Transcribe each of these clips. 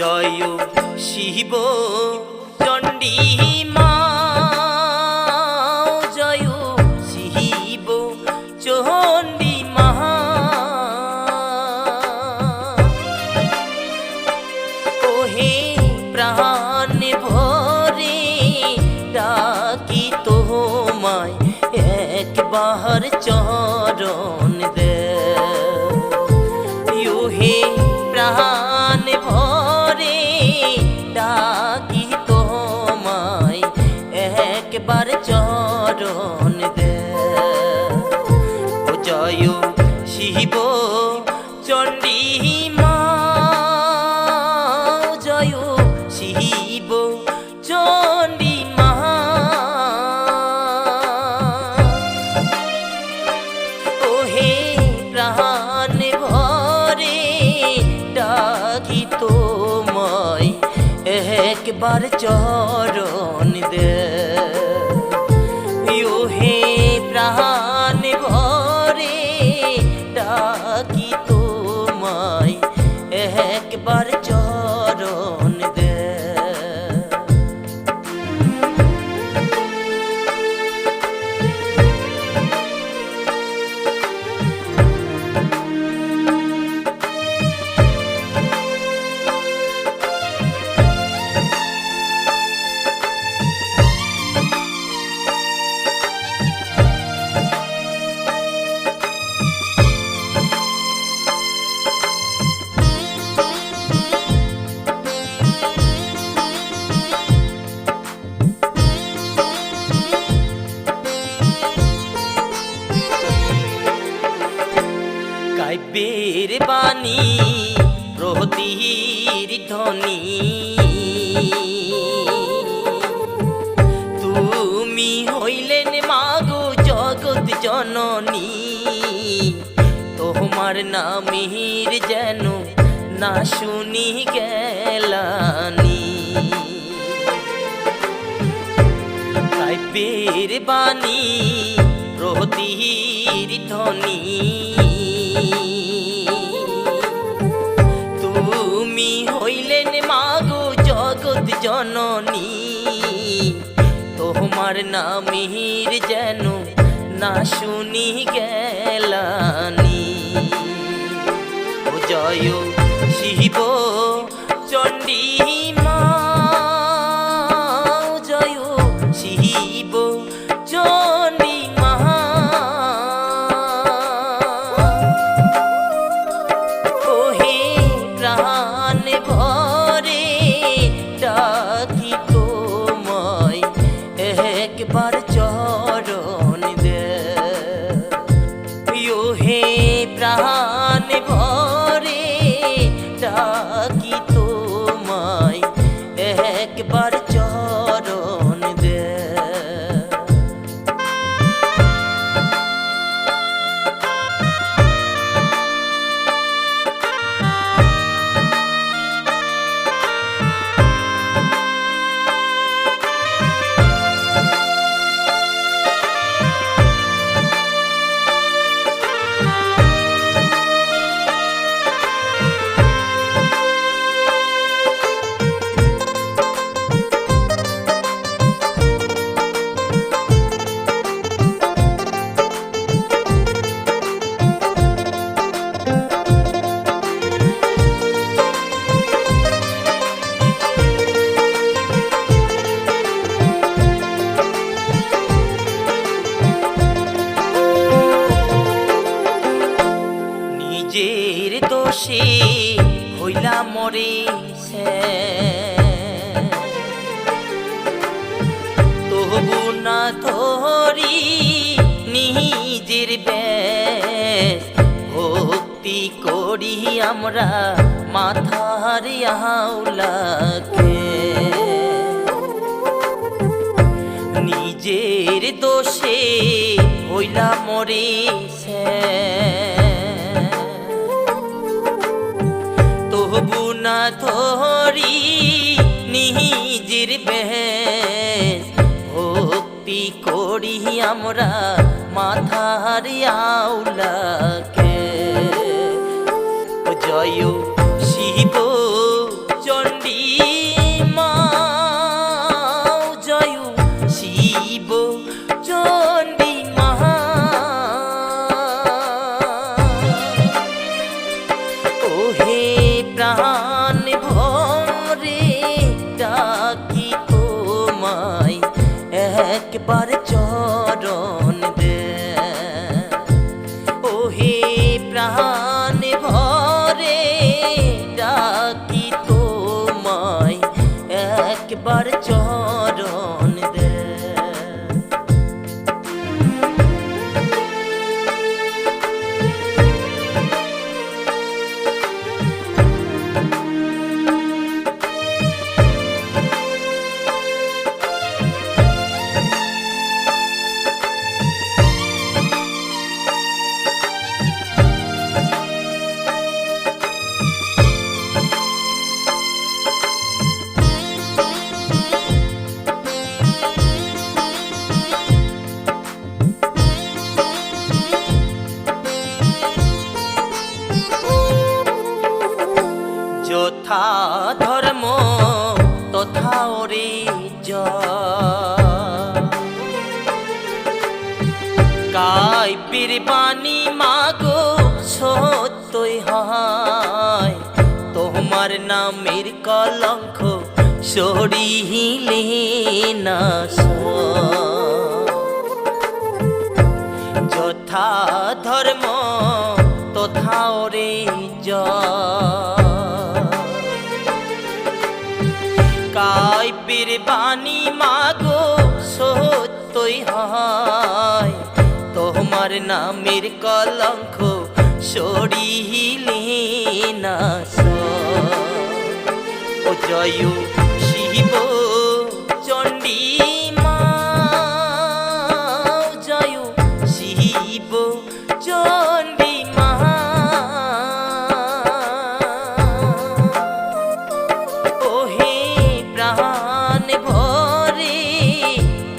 জয় শিব চণ্ডী মা, জয় শিব চণ্ডী মা। ওহে প্রাণ ভরে ডাকি তোমায়, একবার চরণ দে। ওহে প্রাণ ভরে ডাকি তোমায়, একবার চরণ দে। ও জয় শিব চণ্ডী মা, জয় শিব চণ্ডী মা। ওহে প্রাণ ভরে ডাকি তোমায়, একবার চরণ দে। ওহে প্রাণ ভরে ডাকি তোমায়, একবার চরণ দে। কাব্যের বাণী প্রহতির ধ্বনি, তুমি হইলেন মাগো জগৎ জননী। তোমার নামের যেন না শুনি গেলানি। কাব্যের বাণী প্রহতির ধ্বনি, তুমি হইলেন মাগো জগৎ জননী। তোমার নামের যেন না শুনি গেলানি। ও জয় শিব চণ্ডী মা, জয় শিব চণ্ডী মা। ওহে প্রাণ ভরে ডাকি তোমায়, একবার চরণ দে। ওহে প্রাণ ভরে ডাকি তোমায়, একবার চরণ দে। নিজের দোষে হইলা মরে তবু না ধরি নিজের ব্যাস। ভক্তি করি আমরা মাথার আউলাকে, নিজের দোষে হইলা মরে তবু না ধরি নিজের বেশ। ভক্তি করি আমরা মাথার আউলাকে। জয় শিব চণ্ডী নামের কলঙ্ক সরিলে না যথা ধর্ম তথা ওরে কাইপের বাণী মাগো সত্যই হয় তোমার নামের কলঙ্ক সরিলে না ও জয় শিব চণ্ডী মা জয় শিব চণ্ডী মা ওহে প্রাণ ভরে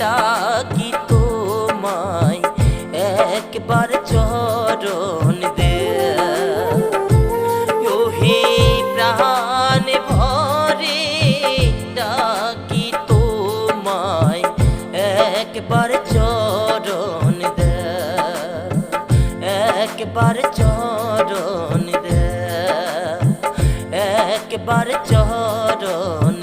ডাকি তোমায় একবার চরণ দে ওহে প্রাণ ভরে ডাকি তোমায় একবার চরণ দে একবার চরণ দে একবার চরণ